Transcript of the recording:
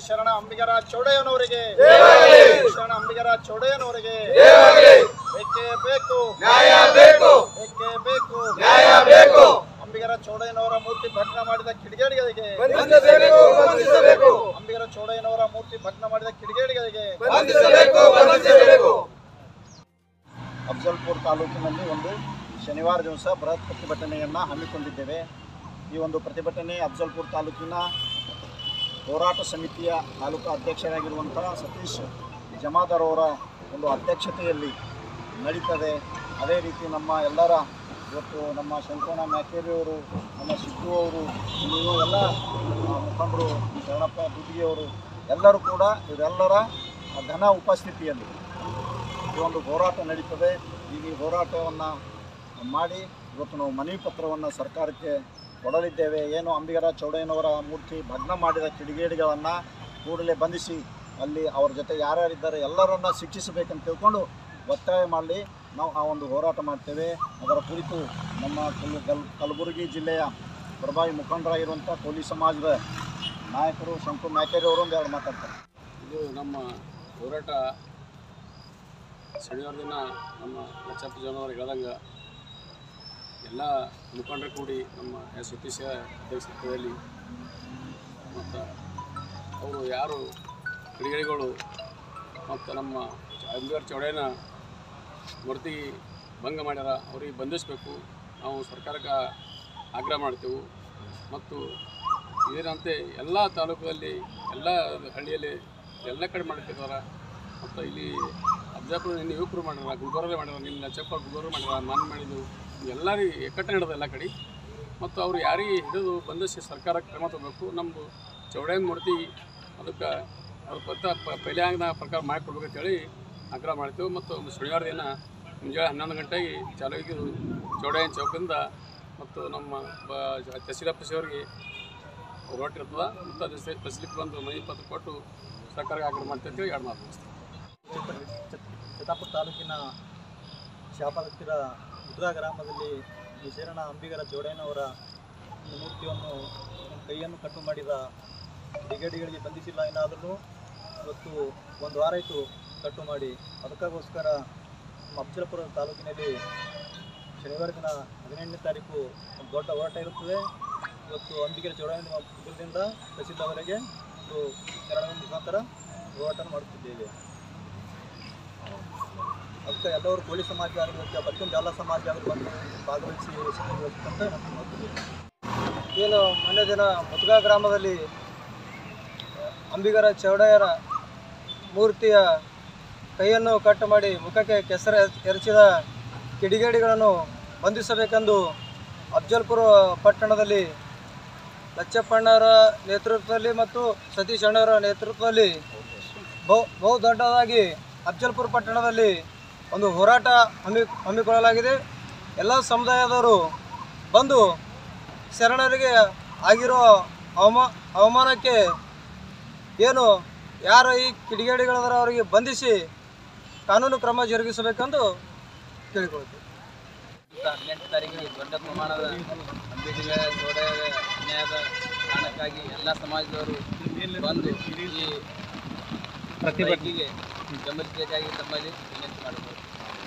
ಶರಣ ಅಂಬಿಗರ ಚೌಡಯ್ಯನವರಿಗೆ ಶರಣ ಅಂಬಿಗರ ಚೌಡಯ್ಯನವರಿಗೆ ಬೇಕೇ ಬೇಕು ನ್ಯಾಯ ಬೇಕು, ಬೇಕೇ ಬೇಕು ನ್ಯಾಯ ಬೇಕು. ಅಂಬಿಗರ ಚೌಡಯ್ಯನವರ ಮೂರ್ತಿ ಭಗ್ನ ಮಾಡಿದ ಕಿಡಿಗೇಡಿಗಳಿಗೆ ಅಂಬಿಗರ ಚೌಡಯ್ಯನವರ ಮೂರ್ತಿ ಭಗ್ನ ಮಾಡಿದ ಕಿಡಿಗೇಡಿಗಳಿಗೆ ಅಫಜಲ್ಪುರ ತಾಲೂಕಿನಲ್ಲಿ ಒಂದು ಶನಿವಾರ ದಿವಸ ಬೃಹತ್ ಪ್ರತಿಭಟನೆಯನ್ನು ಹಮ್ಮಿಕೊಂಡಿದ್ದೇವೆ. ಈ ಒಂದು ಪ್ರತಿಭಟನೆ ಅಫಜಲ್ಪುರ ತಾಲೂಕಿನ ಹೋರಾಟ ಸಮಿತಿಯ ತಾಲೂಕು ಅಧ್ಯಕ್ಷರಾಗಿರುವಂಥ ಸತೀಶ್ ಜಮಾದಾರ್ ಅವರ ಒಂದು ಅಧ್ಯಕ್ಷತೆಯಲ್ಲಿ ನಡೀತದೆ. ಅದೇ ರೀತಿ ನಮ್ಮ ಎಲ್ಲರ ಇವತ್ತು ನಮ್ಮ ಶಂಕರಣ್ಣ ಮ್ಯಾಕೇರಿಯವರು, ನಮ್ಮ ಸಿದ್ದು ಅವರು, ನೀವು ಎಲ್ಲ ಮುಖಂಡರು, ಶರಣಪ್ಪ ದುಡ್ಗಿಯವರು ಎಲ್ಲರೂ ಕೂಡ ಇವರೆಲ್ಲರ ಘನ ಉಪಸ್ಥಿತಿಯಲ್ಲಿ ಈ ಒಂದು ಹೋರಾಟ ನಡೀತದೆ. ಈ ಹೋರಾಟವನ್ನು ಮಾಡಿ ಇವತ್ತು ನಾವು ಮನವಿ ಪತ್ರವನ್ನು ಸರ್ಕಾರಕ್ಕೆ ಕೊಡಲಿದ್ದೇವೆ. ಏನು ಅಂಬಿಗರ ಚೌಡಯ್ಯನವರ ಮೂರ್ತಿ ಭಗ್ನ ಮಾಡಿದ ಕಿಡಿಗೇಡಿಗಳನ್ನು ಕೂಡಲೇ ಬಂಧಿಸಿ ಅಲ್ಲಿ ಅವ್ರ ಜೊತೆ ಯಾರ್ಯಾರಿದ್ದಾರೆ ಎಲ್ಲರನ್ನ ಶಿಕ್ಷಿಸಬೇಕಂತ ತಿಳ್ಕೊಂಡು ಒತ್ತಾಯ ಮಾಡಿ ನಾವು ಆ ಒಂದು ಹೋರಾಟ ಮಾಡ್ತೇವೆ. ಅದರ ಕುರಿತು ನಮ್ಮ ಕಲಬುರಗಿ ಜಿಲ್ಲೆಯ ಪ್ರಭಾವಿ ಮುಖಂಡರಾಗಿರುವಂಥ ಕೋಲಿ ಸಮಾಜದ ನಾಯಕರು ಶಂಕು ಮ್ಯಾಕೇರಿ ಅವರು ಒಂದೆರಡು ಮಾತಾಡ್ತಾರೆ. ಇದು ನಮ್ಮ ಹೋರಾಟ ಶನಿವಾರ ದಿನ ನಮ್ಮ ಲಚ್ಚಪ್ಪ ಜನವರು ಹೇಳ್ದಂಗೆ ಎಲ್ಲ ಮುಖಂಡರು ಕೂಡಿ ನಮ್ಮ ಸತೀಶ ಅಧ್ಯಕ್ಷತೆಯಲ್ಲಿ ಮತ್ತು ಅವರು ಯಾರು ಕಿಡಿಗೇಡಿಗಳು ಮತ್ತು ನಮ್ಮ ಅಂಬಿಗರ ಚೌಡಯ್ಯನ ಮೂರ್ತಿ ಭಂಗ ಮಾಡ್ಯಾರ ಅವ್ರಿಗೆ ಬಂಧಿಸಬೇಕು. ನಾವು ಸರ್ಕಾರಕ್ಕೆ ಆಗ್ರಹ ಮಾಡ್ತೇವೆ. ಮತ್ತು ಇದರಂತೆ ಎಲ್ಲ ತಾಲೂಕಲ್ಲಿ ಎಲ್ಲ ಹಳ್ಳಿಯಲ್ಲಿ ಎಲ್ಲ ಕಡೆ ಮಾಡ್ತಿದ್ದಾರೆ. ಮತ್ತು ಇಲ್ಲಿ ಅಫಜಲ್ಪುರ ನಿನ್ನೆ ಯುವಕರು ಮಾಡ್ಯಾರ, ಗುಲ್ಬರ್ಗ ಮಾಡ್ಯಾರ, ನಿನ್ನ ಲಚ್ಚಪ್ಪ ಗುಲ್ಬರ್ಗ ಮಾಡ್ಯಾರ, ನಾನು ಮಾಡಿದ್ದು ಎಲ್ಲರಿಗೆ ಎಕ್ಕಟ್ಟೆ ನಡೆದ ಎಲ್ಲ ಕಡೆ. ಮತ್ತು ಅವ್ರು ಯಾರಿಗೆ ಹಿಡಿದು ಬಂಧಿಸಿ ಸರ್ಕಾರಕ್ಕೆ ಕ್ರಮ ತಗೋಬೇಕು. ನಮ್ಮದು ಚೌಡಯ್ಯನ ಮೂರ್ತಿ ಅದಕ್ಕೆ ಅವ್ರ ಪೈಲೆ ಅಂಗದ ಪ್ರಕಾರ ಮಾಡಿಕೊಡ್ಬೇಕಂತೇಳಿ ಆಗ್ರಹ ಮಾಡ್ತೇವೆ. ಮತ್ತು ಶನಿವಾರ ದಿನ ಮುಂಜಾನೆ 11 ಗಂಟೆಗೆ ಚಾಲು ಆಗಿದ್ದು ಚೌಡಯ್ಯನ ಚೌಕದಿಂದ ಮತ್ತು ನಮ್ಮ ತಹಸೀಲ್ ಆಫೀಸವ್ರಿಗೆ ಹೋರಾಟ ಇರ್ತದೆ. ಮತ್ತು ಅದು ಫೆಸಿಲಿಟಿ ಬಂದು ಮನವಿ ಪತ್ರ ಕೊಟ್ಟು ಸರ್ಕಾರಕ್ಕೆ ಆಗ್ರಹ ಮಾಡ್ತೇವೆ. ಎರಡು ಮಾತು ಚಿತ್ತಾಪುರ ತಾಲೂಕಿನ ಶಾಪದ ಹತ್ತಿರ ಮುದ್ರಾ ಗ್ರಾಮದಲ್ಲಿ ಈ ಶರಣ ಅಂಬಿಗರ ಚೌಡಯ್ಯನವರ ಮೂರ್ತಿಯನ್ನು ಕೈಯನ್ನು ಕಟ್ಟು ಮಾಡಿದ ಕಿಡಿಗೇಡಿಗಳಿಗೆ ಬಂಧಿಸಿಲ್ಲ. ಏನಾದರೂ ಇವತ್ತು 1 ವಾರ ಆಯಿತು ಕಟ್ಟು ಮಾಡಿ. ಅದಕ್ಕೋಸ್ಕರ ನಮ್ಮ ಅಫಜಲ್ಪುರ ತಾಲೂಕಿನಲ್ಲಿ ಶನಿವಾರ ದಿನ 18ನೇ ತಾರೀಕು ಒಂದು ದೊಡ್ಡ ಹೋರಾಟ ಇರುತ್ತದೆ. ಇವತ್ತು ಅಂಬಿಗರ ಚೌಡಯ್ಯನ ಇದರಿಂದ ಪ್ರಸಿದ್ಧವರೆಗೆ ಒಂದು ಕನ್ನಡ ಮುಖಾಂತರ ಹೋರಾಟ ಮಾಡುತ್ತಿದ್ದೇವೆ. ಅದಕ್ಕೆ ಎಲ್ಲರೂ ಕೋಳಿ ಸಮಾಜ ಆಗಿರುತ್ತೆ, ಮತ್ತೊಂದು ಎಲ್ಲ ಸಮಾಜ ಆದರೂ ಬಂದು ಭಾಗವಹಿಸಿ ಅಂತ ಏನು ಮೊನ್ನೆ ದಿನ ಮುದ್ಗಾ ಗ್ರಾಮದಲ್ಲಿ ಅಂಬಿಗರ ಚೌಡಯ್ಯರ ಮೂರ್ತಿಯ ಕೈಯನ್ನು ಕಟ್ಟು ಮಾಡಿ ಮುಖಕ್ಕೆ ಕೆಸರು ಎರಚಿದ ಕಿಡಿಗೇಡಿಗಳನ್ನು ಬಂಧಿಸಬೇಕೆಂದು ಅಫಜಲ್ಪುರ ಪಟ್ಟಣದಲ್ಲಿ ಲಚ್ಚಪ್ಪಣ್ಣವರ ನೇತೃತ್ವದಲ್ಲಿ ಮತ್ತು ಸತೀಶ್ ಅಣ್ಣವರ ನೇತೃತ್ವದಲ್ಲಿ ಬಹು ದೊಡ್ಡದಾಗಿ ಅಫಜಲ್ಪುರ ಪಟ್ಟಣದಲ್ಲಿ ಒಂದು ಹೋರಾಟ ಹಮ್ಮಿಕೊಳ್ಳಲಾಗಿದೆ. ಎಲ್ಲ ಸಮುದಾಯದವರು ಬಂದು ಶರಣರಿಗೆ ಆಗಿರೋ ಅವಮಾನಕ್ಕೆ ಏನು ಯಾರು ಈ ಕಿಡಿಗೇಡಿಗಳಾದರೆ ಅವರಿಗೆ ಬಂಧಿಸಿ ಕಾನೂನು ಕ್ರಮ ಜರುಗಿಸಬೇಕೆಂದು ಕೇಳಿಕೊಳ್ತೀವಿ. 18 ತಾರೀಕಿಗೆ ದೊಡ್ಡ ಪ್ರಮಾಣದ ಅಂಬೇಡ್ಕರ್ ಚೌಡಯ್ಯ ಅನ್ಯಾಯದ ಕಾರಣಕ್ಕಾಗಿ ಎಲ್ಲ ಸಮಾಜದವರು ಬಂದು ಈ ಪ್ರತಿಭಟನೆಗೆ ಬೆಂಬಲಿಸಬೇಕಾಗಿ ತಮ್ಮಲ್ಲಿ